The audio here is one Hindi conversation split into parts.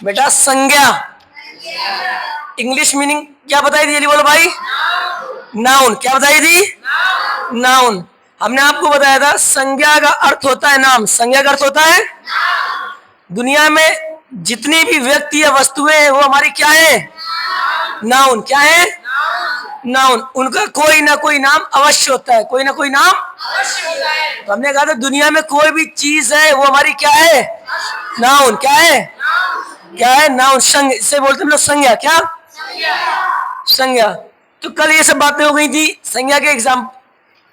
बेटा संज्ञा। इंग्लिश मीनिंग क्या बताई थी, जल्दी बोलो भाई। नाउन। क्या बताई थी? नाउन। हमने आपको बताया था संज्ञा का अर्थ होता है नाम। संज्ञा का अर्थ होता है दुनिया में जितनी भी व्यक्ति या वस्तुएं हैं वो हमारी क्या है? नाउन। क्या है? नाउन। उनका कोई ना कोई नाम अवश्य होता है, कोई ना कोई नाम अवश्य होता है। तो हमने कहा था दुनिया में कोई भी चीज है वो हमारी क्या है? नाउन। क्या है? क्या है? नाउन। संज्ञा से बोलते हम लोग संज्ञा। क्या? संज्ञा। तो कल ये सब बातें हो गई थी। संज्ञा के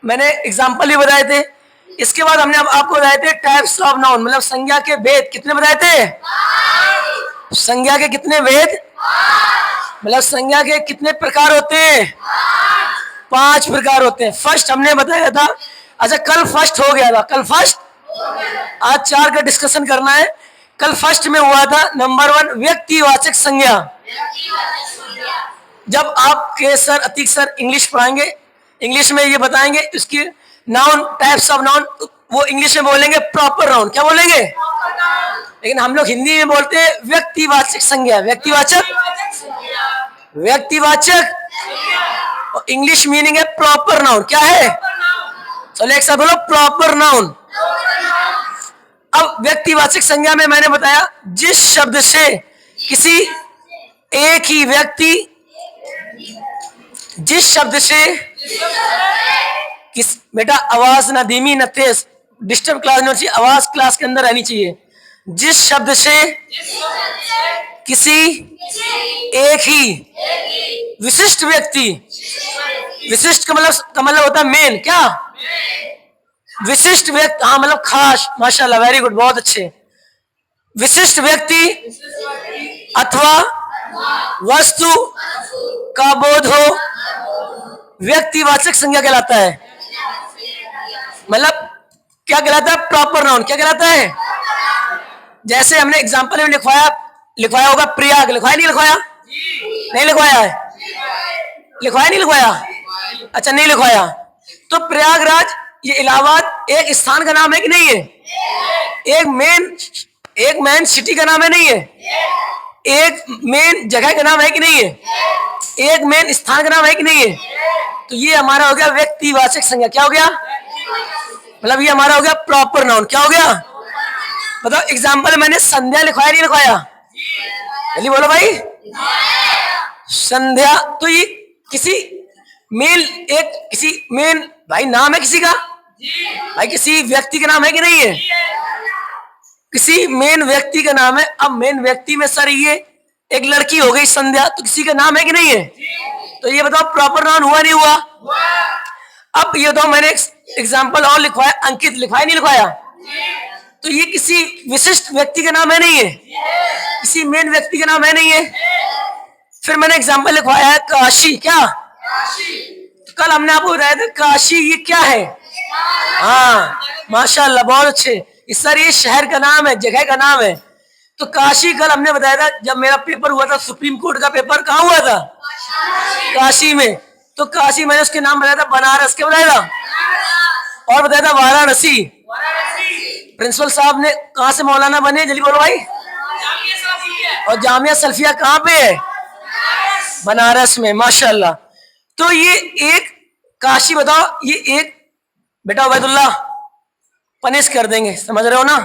मैंने एग्जाम्पल भी बताए थे। इसके बाद हमने अब आपको बताए थे टाइप्स ऑफ नाउन, मतलब संज्ञा के भेद। कितने बताए थे? संज्ञा के कितने भेद? मतलब संज्ञा के कितने प्रकार होते हैं? 5 प्रकार होते हैं। फर्स्ट हमने बताया था। अच्छा, कल फर्स्ट हो गया था। कल फर्स्ट, आज 4 का डिस्कशन करना है। कल फर्स्ट में हुआ था नंबर 1 व्यक्तिवाचक संज्ञा। जब आपके सर अतीक सर इंग्लिश पढ़ाएंगे, इंग्लिश में ये बताएंगे इसकी नाउन, टाइप्स ऑफ नाउन, वो इंग्लिश में बोलेंगे प्रॉपर नाउन। क्या बोलेंगे? लेकिन हम लोग हिंदी में बोलते हैं व्यक्तिवाचक संज्ञा। व्यक्तिवाचक, व्यक्तिवाचक। और इंग्लिश मीनिंग है प्रॉपर नाउन। क्या है? चलो एक साथ बोलो, प्रॉपर नाउन। अब व्यक्तिवाचक संज्ञा में मैंने बताया जिस शब्द से किसी एक ही व्यक्ति, जिस शब्द से किस, बेटा आवाज ना धीमी ना तेज, डिस्टर्ब क्लास नहीं होनी चाहिए, आवाज क्लास के अंदर रहनी चाहिए। जिस शब्द से किसी एक ही विशिष्ट व्यक्ति, विशिष्ट का मतलब होता है मेन। क्या? विशिष्ट व्यक्ति, हाँ मतलब खास। माशाल्लाह, वेरी गुड, बहुत अच्छे। विशिष्ट व्यक्ति अथवा वस्तु का बोध हो व्यक्तिवाचक संज्ञा कहलाता है। मतलब क्या कहलाता है? Proper noun. क्या कहलाता है? जैसे हमने एग्जांपल में लिखवाया होगा प्रयाग। लिखवाया नहीं लिखवाया? नहीं लिखवाया है? लिखवाया नहीं लिखवाया? अच्छा, नहीं लिखवाया। तो प्रयागराज ये इलाहाबाद एक स्थान का नाम है कि नहीं है? एक मेन सिटी का नाम है, नहीं है? एक मेन जगह का नाम है कि नहीं है? एक मेन स्थान का नाम है कि नहीं है? तो ये हमारा हो गया व्यक्तिवाचक संज्ञा। क्या हो गया? मतलब ये हमारा हो गया प्रॉपर नाउन। क्या हो गया? बताओ एग्जाम्पल, मैंने संध्या लिखवाया नहीं लिखवाया? जल्दी बोलो भाई। संध्या। तो ये किसी मेन भाई नाम है किसी का? भाई किसी व्यक्ति का नाम है कि नहीं है? किसी मेन व्यक्ति का नाम है। अब मेन व्यक्ति में सर ये एक लड़की हो गई संध्या, तो किसी का नाम है कि नहीं है? तो ये बताओ प्रॉपर नाउन हुआ नहीं हुआ? अब ये तो मैंने एग्जाम्पल और लिखवाया, अंकित। लिखवाया नहीं लिखवाया? तो ये किसी विशिष्ट व्यक्ति का नाम है, नहीं है? किसी मेन व्यक्ति का नाम है, नहीं है? फिर मैंने एग्जाम्पल लिखवाया है काशी। क्या? तो कल हमने आपको बताया था काशी ये क्या है? हाँ माशाल्लाह, बहुत अच्छे। इस सर ये शहर का नाम है, जगह का नाम है। तो काशी कल हमने बताया था, जब मेरा पेपर हुआ था सुप्रीम कोर्ट का पेपर, कहाँ हुआ था? काशी में। तो काशी मैंने उसके नाम बताया था बनारस। क्या बताया था? और बताया था वाराणसी। प्रिंसिपल साहब ने कहाँ से मौलाना बने, जल्दी बोलो भाई। और जामिया सल्फिया कहाँ पे है? बनारस में। माशाल्लाह। तो ये एक काशी, बताओ ये एक, बेटा उबैदुल्लाह पनिश कर देंगे, समझ रहे हो ना?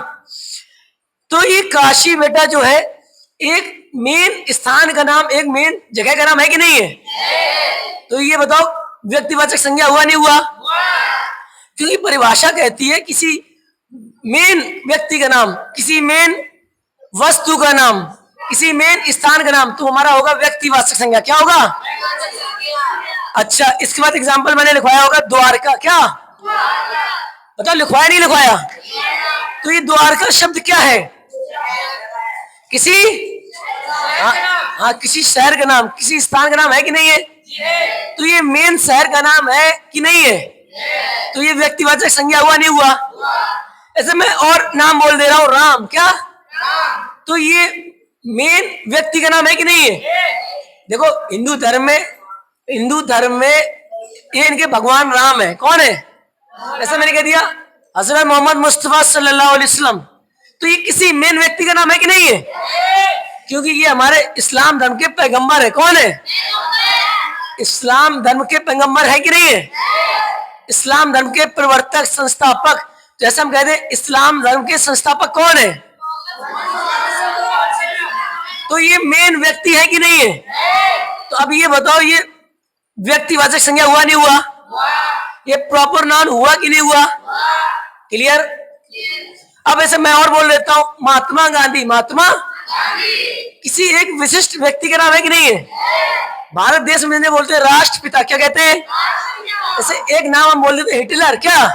तो ये काशी बेटा जो है एक मेन स्थान का नाम, एक मेन जगह का नाम है कि नहीं है? तो ये बताओ व्यक्तिवाचक संज्ञा हुआ नहीं हुआ? क्योंकि परिभाषा कहती है किसी मेन व्यक्ति का नाम, किसी मेन वस्तु का नाम, किसी मेन स्थान का नाम, तो हमारा होगा व्यक्तिवाचक संज्ञा। क्या होगा? अच्छा, इसके बाद एग्जाम्पल मैंने लिखवाया होगा द्वारका। क्या बताओ, लिखवाया नहीं लिखवाया? तो ये द्वारका शब्द क्या है? किसी, हाँ किसी शहर का नाम, किसी स्थान का नाम है कि नहीं है? तो ये मेन शहर का नाम है कि नहीं है? तो ये व्यक्तिवाचक संज्ञा हुआ नहीं हुआ? ऐसे मैं और नाम बोल दे रहा हूं, राम। क्या? तो ये मेन व्यक्ति का नाम है कि नहीं है? देखो हिंदू धर्म में ये इनके भगवान राम है। कौन है? ऐसा मैंने कह दिया, हजरत मोहम्मद मुस्तफा सल्लल्लाहु अलैहि वसल्लम। तो ये किसी मेन व्यक्ति का नाम है कि नहीं है? क्योंकि ये हमारे इस्लाम धर्म के पैगंबर है। कौन है? इस्लाम धर्म के पैगंबर है कि नहीं है? इस्लाम धर्म के प्रवर्तक, संस्थापक। जैसे हम कहते हैं इस्लाम धर्म के संस्थापक कौन है? तो ये मेन व्यक्ति है कि नहीं है? तो अब ये बताओ, ये व्यक्तिवाचक संज्ञा हुआ नहीं हुआ? ये प्रॉपर नाउन हुआ कि नहीं हुआ? क्लियर? अब ऐसे मैं और बोल देता हूं, महात्मा गांधी। महात्मा किसी एक विशिष्ट व्यक्ति का नाम है कि नहीं है? भारत देश में बोलते हैं राष्ट्रपिता, क्या कहते हैं? जैसे एक नाम हम बोल देते हैं हिटलर, क्या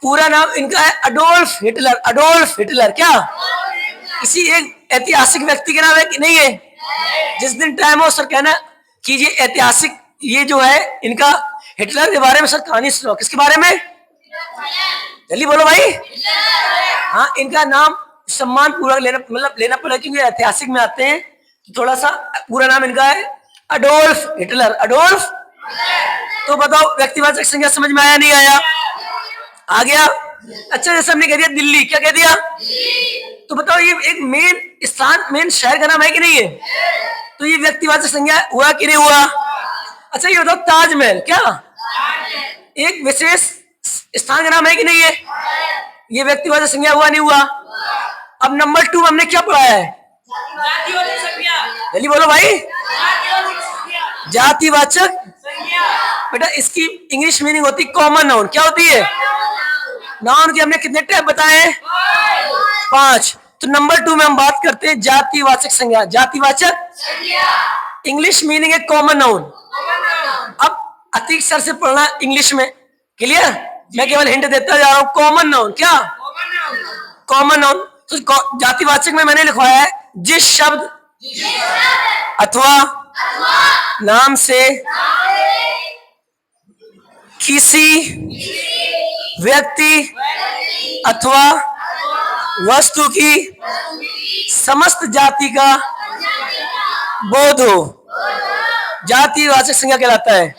पूरा नाम इनका है? Adolf Hitler. अडोल्फ हिटलर क्या किसी एक ऐतिहासिक व्यक्ति का नाम है कि नहीं है? जिस दिन टाइम हो सर कहना कीजिए ऐतिहासिक, ये जो है इनका हिटलर के बारे में सर कहानी सुनो। किसके बारे में? जल्दी बोलो भाई। हाँ, इनका नाम सम्मान पूर्वक लेना, मतलब लेना पड़ेगा क्योंकि ऐतिहासिक में आते हैं, तो थोड़ा सा पूरा नाम इनका है अडोल्फ हिटलर। अडोल्फ। तो बताओ व्यक्तिवाचक संज्ञा समझ में आया नहीं आया? आ गया? अच्छा, जैसे हमने कह दिया दिल्ली, क्या कह दिया? तो बताओ ये एक मेन स्थान, मेन शहर का नाम है कि नहीं है? तो ये व्यक्तिवाचक संज्ञा हुआ कि नहीं हुआ? अच्छा ये बताओ ताजमहल, क्या एक विशेष स्थान का नाम है कि नहीं है? ये व्यक्तिवाचक संज्ञा हुआ नहीं हुआ? अब नंबर 2 हमने क्या पढ़ाया है? जल्दी बोलो भाई। जातिवाचक। बेटा इसकी इंग्लिश मीनिंग होती कॉमन नाउन। क्या होती है? नाउन के हमने कितने टाइप बताए हैं? 5। तो नंबर 2 में हम बात करते हैं जातिवाचक संज्ञा। जातिवाचक इंग्लिश मीनिंग है कॉमन नाउन। अब अतीक सर से पढ़ना इंग्लिश में। क्लियर? मैं केवल हिंट देता जा रहा हूं। कॉमन नाउन, क्या कॉमन नाउन? तो जातिवाचक में मैंने लिखवाया है जिस शब्द अथवा नाम से किसी व्यक्ति अथवा वस्तु की समस्त जाति का बोध हो, जातिवाचक संज्ञा कहलाता है।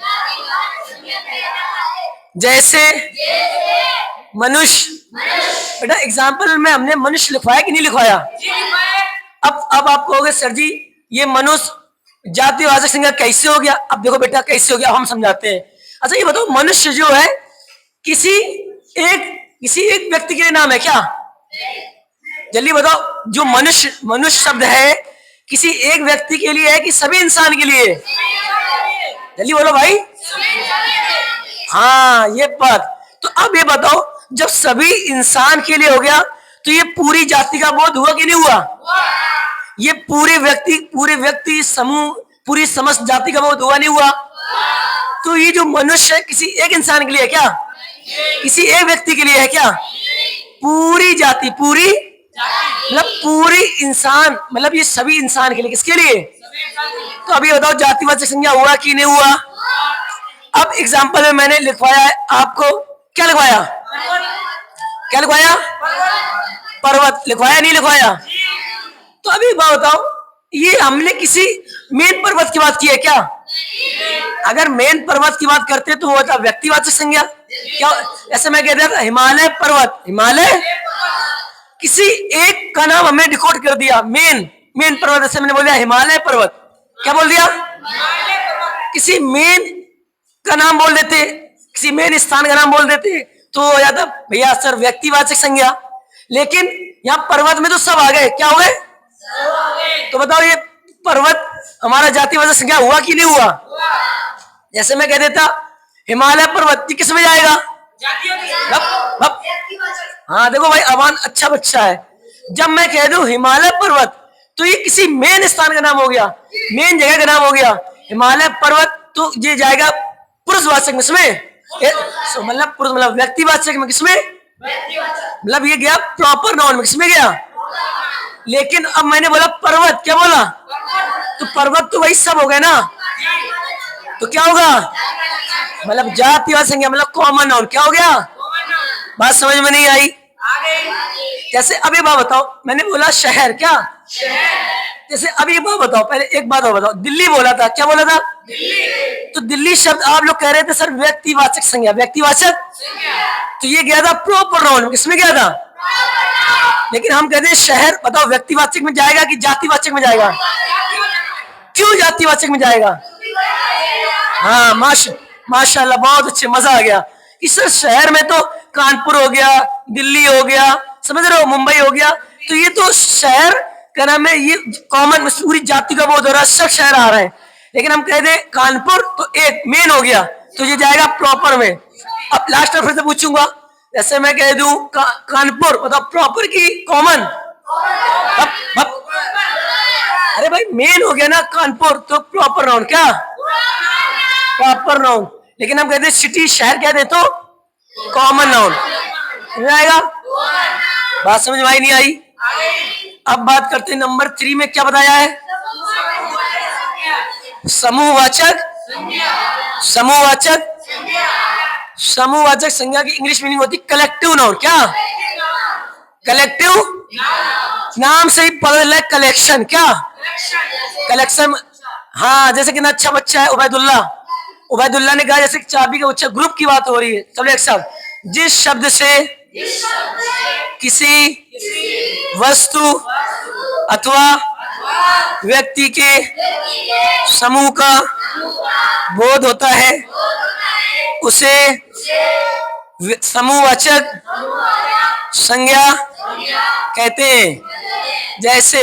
जैसे मनुष्य। बेटा एग्जाम्पल में हमने मनुष्य लिखवाया कि नहीं लिखवाया? अब आप कहोगे सर जी ये मनुष्य जातिवाचक संज्ञा कैसे हो गया? अब देखो बेटा कैसे हो गया, हम समझाते हैं। अच्छा ये बताओ मनुष्य जो है किसी एक व्यक्ति के लिए नाम है क्या? जल्दी बताओ। जो मनुष्य शब्द है किसी एक व्यक्ति के लिए है कि सभी इंसान के लिए? जल्दी बोलो भाई। हाँ ये बात। तो अब ये बताओ जब सभी इंसान के लिए हो गया तो ये पूरी जाति का बोध हुआ कि नहीं हुआ? ये पूरे व्यक्ति समूह, पूरी समस्त जाति का बोध हुआ नहीं हुआ? तो ये जो मनुष्य है किसी एक इंसान के लिए है क्या? किसी एक व्यक्ति के लिए है क्या? पूरी जाति, पूरी मतलब पूरी इंसान, मतलब ये सभी इंसान के लिए। किसके लिए? तो अभी बताओ जातिवाचक संज्ञा हुआ कि नहीं हुआ? अब एग्जाम्पल में मैंने लिखवाया है आपको, क्या लिखवाया? क्या लिखवाया? पर्वत लिखवाया नहीं लिखवाया? तो अभी बताओ ये हमने किसी मेन पर्वत की बात की है क्या? अगर मेन पर्वत की बात करते तो वो था व्यक्तिवाचक संज्ञा। क्या ऐसे मैं कह रहा था हिमालय पर्वत, हिमालय किसी एक का नाम हमने डिकोड कर दिया। मेन पर्वत, ऐसे मैंने बोल दिया हिमालय पर्वत। क्या बोल दिया? किसी मेन का नाम बोल देते, किसी मेन स्थान का नाम बोल देते तो हो जाता भैया सर व्यक्तिवाचक संज्ञा। लेकिन यहाँ पर्वत में तो सब आ गए, क्या हो गए? तो बताओ ये पर्वत हमारा जातिवाचक संज्ञा हुआ कि नहीं हुआ? जैसे मैं कह देता हिमालय पर्वत, किस में जाएगा? हाँ देखो भाई अवान अच्छा बच्चा है। जब मैं कह दूं हिमालय पर्वत तो ये किसी मेन स्थान का नाम हो गया, मेन जगह का नाम हो गया हिमालय पर्वत। तो ये जाएगा पुरुषवाचक में, इसमें मतलब पुरुष मतलब व्यक्तिवाचक में, किसमें? मतलब ये गया प्रॉपर नाउन में, किसमें गया? लेकिन अब मैंने बोला पर्वत, क्या बोला? तो पर्वत तो वही सब हो गए ना, तो क्या होगा? मतलब जातिवाचक संज्ञा मतलब कॉमन नाउन। क्या हो गया? बात समझ में नहीं आई? जैसे अभी बात बताओ, मैंने बोला शहर, क्या जैसे अभी बात बताओ, पहले एक बात और बताओ, दिल्ली बोला था, क्या बोला था? तो दिल्ली शब्द आप लोग कह रहे थे सर व्यक्तिवाचक संज्ञा, व्यक्तिवाचक। तो ये गया था प्रॉपर नाउन, किसमें गया था? लेकिन हम कहते हैं शहर, बताओ व्यक्तिवाचक में जाएगा कि जातिवाचक में जाएगा? क्यों जातिवाचक में जाएगा? हाँ, माशाल्लाह, बहुत अच्छे, मजा आ गया कि सर शहर में तो कानपुर हो गया, दिल्ली हो गया, समझ रहे हो, मुंबई हो गया, तो ये तो शहर क्या नाम है, ये कॉमन पूरी जाति का बोध हो रहा है, सब शहर आ रहे हैं। लेकिन हम कह दें कानपुर तो एक मेन हो गया, तो ये जाएगा प्रॉपर में। अब लास्ट में फिर से पूछूंगा, जैसे मैं कह दूं कानपुर, मतलब प्रॉपर की कॉमन? अरे भाई मेन हो गया ना कानपुर, तो प्रॉपर नाउन क्या? Proper noun. लेकिन हम कहते हैं सिटी, शहर कहते हैं तो कॉमन नाउन। समझ आएगा? बात समझ में आई नहीं आई? अब बात करते हैं नंबर 3 में क्या बताया है? समूहवाचक, समूहवाचक, समूहवाचक संज्ञा की इंग्लिश मीनिंग होती है कलेक्टिव नाउन। क्या? कलेक्टिव नाम से ही पता चला कलेक्शन। क्या? कलेक्शन। हाँ, जैसे कि ना अच्छा बच्चा है उबैदुल्ला, उबैदुल्ला ने कहा जैसे चाबी का बच्चा, ग्रुप की बात हो रही है। चलो एक साथ, जिस शब्द से किसी वस्तु अथवा व्यक्ति के समूह का बोध होता है उसे समूहवाचक संज्ञा कहते हैं। जैसे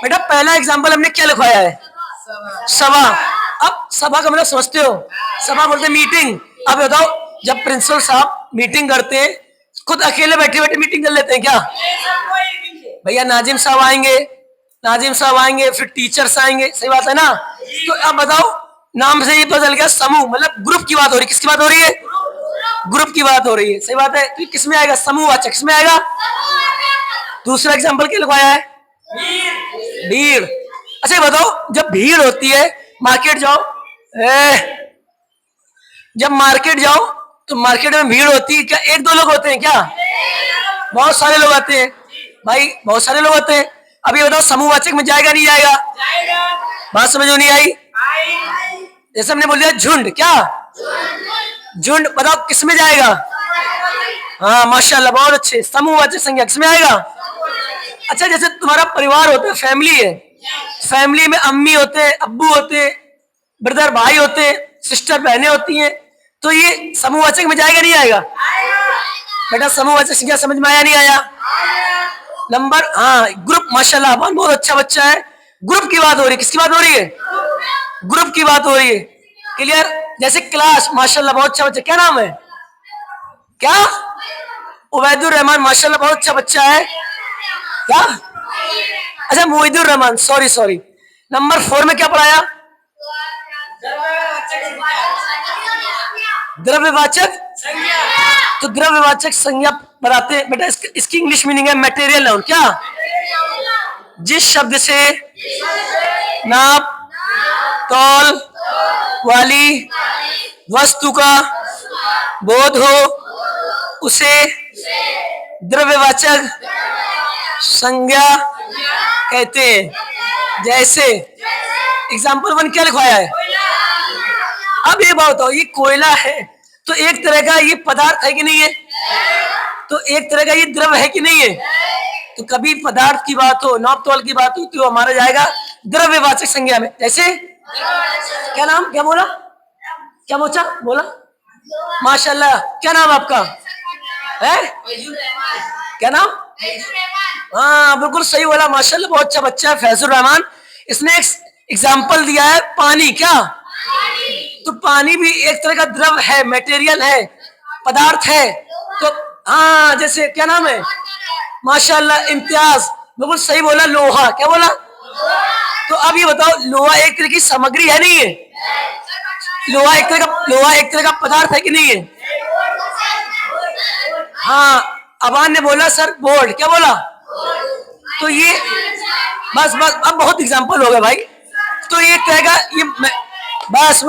बेटा पहला एग्जांपल हमने क्या लिखवाया है? सभा। अब सभा का मतलब समझते हो? सभा बोलते मीटिंग। अब बताओ, जब प्रिंसिपल साहब मीटिंग करते हैं, खुद अकेले बैठे बैठे मीटिंग कर लेते हैं क्या? भैया नाजिम साहब आएंगे, नाजिम साहब आएंगे, फिर टीचर्स आएंगे, सही बात है ना? तो अब बताओ, नाम से ही पता चल गया समूह, मतलब ग्रुप की बात हो रही है। किसकी बात हो रही है? ग्रुप की बात हो रही है, सही बात है। तो किसमें आएगा? समूहवाचक। किसमें आएगा? दूसरा एग्जांपल क्या लिखवाया है? भीड़। अच्छा बताओ, जब भीड़ होती है, मार्केट जाओ, जब मार्केट जाओ तो मार्केट में भीड़ होती है, क्या एक दो लोग होते हैं? क्या बहुत सारे लोग आते हैं? भाई बहुत सारे लोग होते हैं। अब ये बताओ समूहवाचक में जाएगा नहीं जाएगा? बात समझ में नहीं आई? जैसे हमने बोल दिया झुंड। क्या? झुंड। बताओ किसमें जाएगा? हाँ माशाल्लाह, बहुत अच्छे। समूहवाचक संज्ञा किसमें आएगा? अच्छा, जैसे तुम्हारा परिवार होता है, फैमिली है, फैमिली में अम्मी होते हैं, अब्बू होते हैं, ब्रदर भाई होते हैं, सिस्टर बहनें होती हैं, तो ये समूहवाचक में जाएगा नहीं आएगा? बेटा समूहवाचक संज्ञा समझ में आया नहीं आया? नंबर, हाँ ग्रुप। माशाल्लाह बहुत अच्छा बच्चा है। ग्रुप की बात हो रही है। किसकी बात हो रही है? ग्रुप की बात हो रही है। क्लियर? जैसे क्लास, माशाल्लाह बहुत अच्छा बच्चा, क्या नाम है? क्या? उबैदुर रहमान, माशाल्लाह बहुत अच्छा बच्चा है। क्या? अच्छा मोहिदुर रहमान, सॉरी सॉरी। नंबर 4 में क्या पढ़ाया? द्रव्यवाचक तो द्रव्यवाचक संज्ञा बताते हैं बेटा, इसकी इंग्लिश मीनिंग है मटेरियल नाउन। क्या? जिस शब्द से नाप तौल वाली वस्तु का बोध हो उसे द्रव्यवाचक संज्ञा कहते हैं। जैसे एग्जाम्पल 1 क्या लिखवाया है? अब ये बात हो, ये कोयला है तो एक तरह का ये पदार्थ है कि नहीं है? तो एक तरह का ये द्रव है कि नहीं है? तो कभी पदार्थ की बात हो, नाप तौल की बात हो, तो हमारा जाएगा द्रव्यवाचक संज्ञा में। जैसे क्या नाम, क्या बोला, क्या बोला? माशाल्लाह, क्या नाम आपका है? क्या नाम? हाँ बिल्कुल सही बोला, माशाल्लाह बहुत अच्छा बच्चा है फैजुर रहमान। इसने एक एग्जाम्पल दिया है पानी। क्या? तो पानी भी एक तरह का द्रव है, मटेरियल है, पदार्थ है। तो हाँ, जैसे क्या नाम है? माशाल्लाह इम्तियाज, बिल्कुल सही बोला, लोहा। क्या बोला? तो अब ये बताओ, लोहा एक तरह की सामग्री है नहीं है? लोहा एक तरह का पदार्थ है कि नहीं है? हाँ, अबान ने बोला सर बोर्ड। क्या बोला? तो ये बस अब बहुत एग्जाम्पल हो गए भाई। तो ये कहेगा ये बस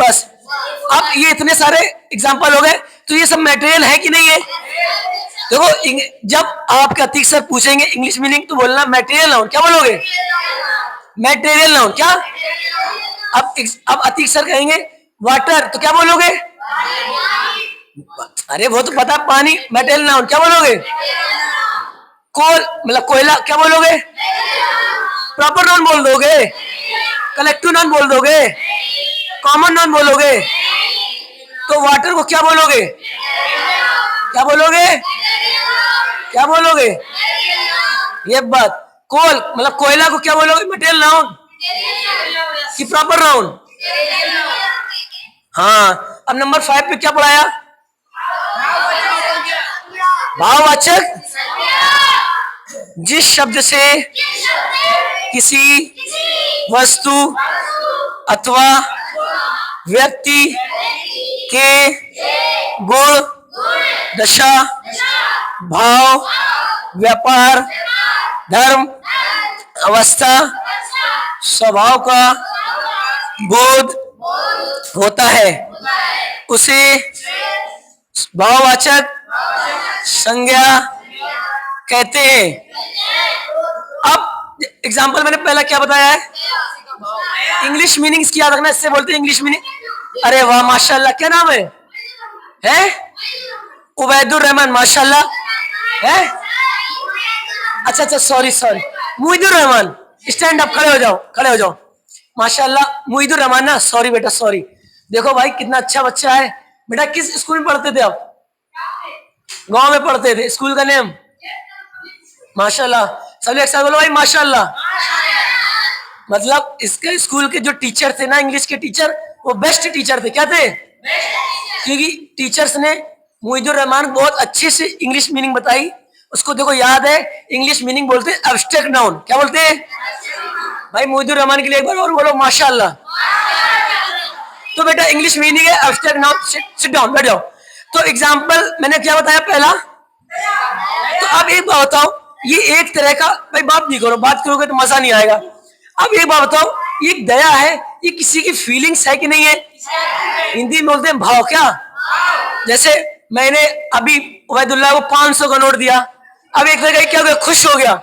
अब ये इतने सारे एग्जाम्पल हो गए, तो ये सब मटेरियल है कि नहीं है? देखो, जब आपके अतीक सर पूछेंगे इंग्लिश मीनिंग तो बोलना मटेरियल नाउन। क्या बोलोगे? Material noun. क्या? अब अतीक सर कहेंगे वाटर, तो क्या बोलोगे? अरे वो तो पता, पानी। मटेरियल नाउन क्या बोलोगे? कोल मतलब कोयला क्या बोलोगे? प्रॉपर नाउन बोल दोगे? कलेक्टिव नाउन बोल दोगे? कॉमन नाउन बोलोगे? तो वाटर को क्या बोलोगे? क्या बोलोगे? क्या बोलोगे? ये बात। कोल मतलब कोयला को क्या बोलोगे? मटेरियल नाउन कि प्रॉपर नाउन? हाँ। अब नंबर 5 पे क्या पढ़ाया? भाववाचक जिस शब्द से किसी वस्तु अथवा व्यक्ति के गुण, दशा, भाव, व्यापार, धर्म, अवस्था, स्वभाव का बोध होता है उसे भाववाचक संज्ञा कहते हैं। अब एग्जाम्पल मैंने पहला क्या बताया है? इंग्लिश मीनिंग्स की याद रखना, इससे बोलते हैं इंग्लिश मीनिंग। अरे वाह माशाल्लाह, क्या नाम है? उबैदुर रहमान, माशाल्लाह है। अच्छा अच्छा, sorry sorry, Muidur Rahman. Stand up, खड़े हो जाओ, खड़े हो जाओ। माशाल्लाह मुईदुर रहमान ना, सॉरी बेटा सॉरी। देखो भाई कितना अच्छा बच्चा है। बेटा किस स्कूल में पढ़ते थे आप? गांव में पढ़ते थे। स्कूल का नेम? माशाल्लाह। सभी एक साथ बोलो भाई माशाल्लाह। मतलब इसके स्कूल के जो टीचर थे ना, इंग्लिश के टीचर, वो बेस्ट टीचर थे। क्या थे? क्योंकि टीचर्स ने मुईदुर रहमान बहुत अच्छे से इंग्लिश मीनिंग बताई। उसको देखो याद है, इंग्लिश मीनिंग बोलते हैं एब्स्ट्रैक्ट नाउन। क्या बोलते हैं भाई? मुईदुर रहमान के लिए एक बार और बोलो माशाल्लाह। तो बेटा इंग्लिश मीनिंग है एब्स्ट्रैक्ट नाउन। सिट डाउन, बैठ जाओ। तो एग्जांपल मैंने क्या बताया पहला? तो अब एक बात बताओ, ये एक तरह का, भाई बात नहीं करो, बात करोगे तो मजा नहीं आएगा। अब एक बात बताओ, ये दया है, ये किसी की फीलिंग्स है कि नहीं है? हिंदी में बोलते हैं भाव। क्या? जैसे मैंने अभी उबैदुल्लाह को 500 का नोट दिया। अब एक तरह का क्या हो गया? खुश हो गया,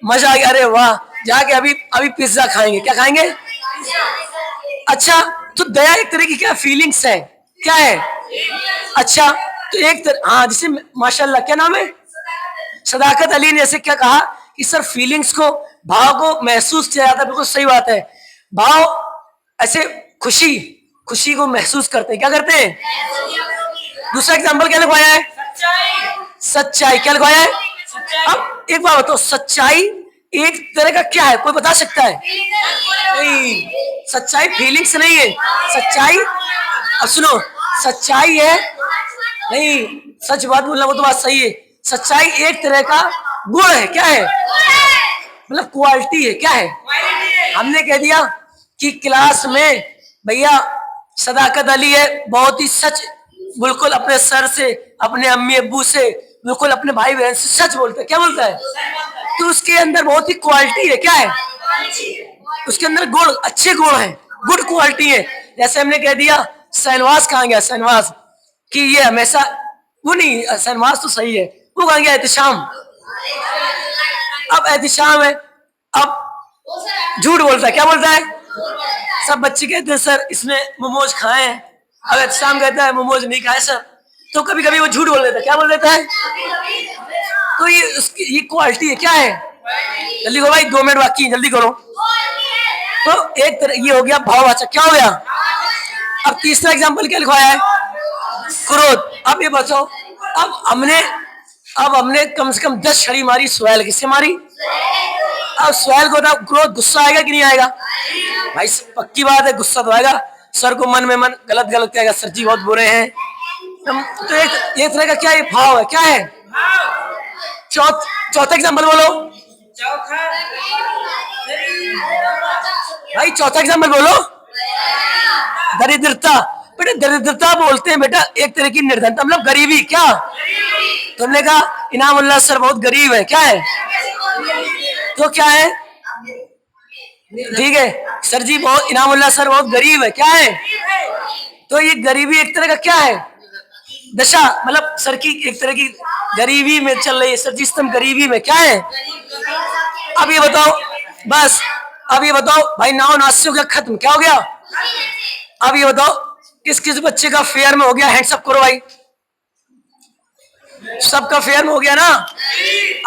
मजा आ गया, अरे वाह, जाके अभी अभी पिज्जा खाएंगे। क्या खाएंगे? अच्छा, तो दया एक तरह की क्या फीलिंग्स है? क्या है? अच्छा, तो एक तरह, हाँ, जैसे माशाल्लाह क्या नाम है? सदाकत अली ने ऐसे क्या कहा कि सर फीलिंग्स को, भाव को महसूस किया जाता है। बिल्कुल सही बात है। भाव ऐसे खुशी, खुशी को महसूस करते हैं। क्या करते हैं? दूसरा एग्जांपल क्या लिखवाया है? सच्चाई। क्या लिखवाया है? अब एक बात बताओ, सच्चाई एक तरह का क्या है? कोई बता सकता है? नहीं, सच्चाई फीलिंग्स नहीं है। सच्चाई, अब सुनो, सच्चाई है नहीं, सच बात बोलना, वो तो बात सही है। सच्चाई एक तरह का गुण है। क्या है? मतलब क्वालिटी है। क्या है? हमने कह दिया कि क्लास में भैया सदाकत अली है, बहुत ही सच, बिल्कुल अपने सर से, अपने अम्मी अब्बू से, बिल्कुल अपने भाई बहन से सच बोलता है। क्या बोलता है? तो उसके अंदर बहुत ही क्वालिटी है। क्या है? उसके अंदर गुण, अच्छे गुण है, गुड क्वालिटी है। जैसे हमने कह दिया शहनवाज कहाँ गया? शहनवाज कि ये हमेशा, वो नहीं, शहनवाज तो सही है, वो कहाँ गया? एहतिशाम। अब एहतिशाम है, अब झूठ बोलता है। क्या बोलता है? सब बच्चे कहते हैं सर इसने मोमोज खाए हैं। अब एहतिशाम कहता है मोमोज नहीं खाए सर। तो कभी कभी वो झूठ बोल देता है। क्या बोल देता है? तो ये उसकी ये क्वालिटी है। क्या है? जल्दी करो भाई, 2 मिनट बाकी, जल्दी करो। तो एक तरह ये हो गया भाववाचक। क्या हो गया? अब तीसरा एग्जांपल क्या लिखवाया है? क्रोध। अब ये बताओ, अब हमने कम से कम 10 छड़ी मारी सुहैल। किससे मारी? अब सुहैल को क्रोध, गुस्सा आएगा कि नहीं आएगा? भाई पक्की बात है, गुस्सा तो आएगा। सर को मन में मन गलत गलत कहेगा, सर जी बहुत बुरे हैं। तो एक तरह का क्या ये भाव है? क्या है? चौथा एग्जांपल बोलो भाई, चौथा एग्जांपल बोलो। दरिद्रता। बेटा दरिद्रता बोलते हैं बेटा एक तरह की निर्धनता, मतलब गरीबी। क्या? तुमने कहा इनामुल्लाह सर बहुत गरीब है। क्या है? तो क्या है? ठीक है सर जी, बहुत, इनामुल्लाह सर बहुत गरीब है। क्या है? तो ये गरीबी एक तरह का क्या है? दशा, मतलब सर की एक तरह की गरीबी में चल रही है। सर जी तुम गरीबी में। क्या है? अब ये बताओ, बस अब ये बताओ भाई, नाव नास्ते हो गया, खत्म। क्या हो गया? अब ये बताओ किस किस बच्चे का फेयर में हो गया? हैंड्स अप करो भाई। सबका फेयर हो गया ना।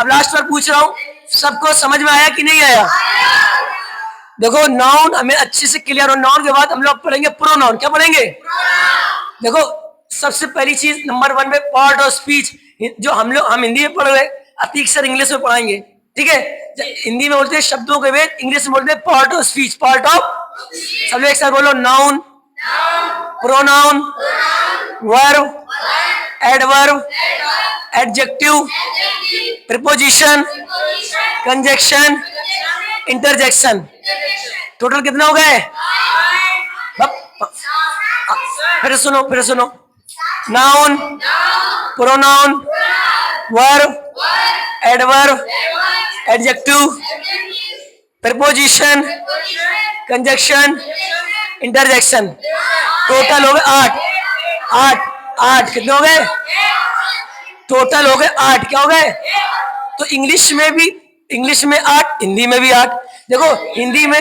अब लास्ट बार पूछ रहा हूं, सबको समझ में आया कि नहीं आया? देखो नाउन हमें अच्छे से क्लियर हो, नाउन के बाद हम लोग पढ़ेंगे प्रोनाउन। क्या पढ़ेंगे? देखो सबसे पहली चीज नंबर 1 में पार्ट ऑफ स्पीच, जो हम हिंदी में पढ़ रहे, अतीक सर इंग्लिश में पढ़ाएंगे, ठीक है? हिंदी में बोलते हैं शब्दों के वेद, इंग्लिश में बोलते हैं part of speech. Part of, सब लोग एक साथ बोलो, noun, pronoun, verb, adverb, adjective, preposition, conjunction, interjection. Total कितना हो गए? फिर सुनो, noun, pronoun, verb, adverb, adjective, preposition, conjunction, interjection. Total हो गए 8 कितने हो गए? टोटल हो गए 8। क्या हो गए? तो इंग्लिश में 8, हिंदी में भी 8। देखो हिंदी में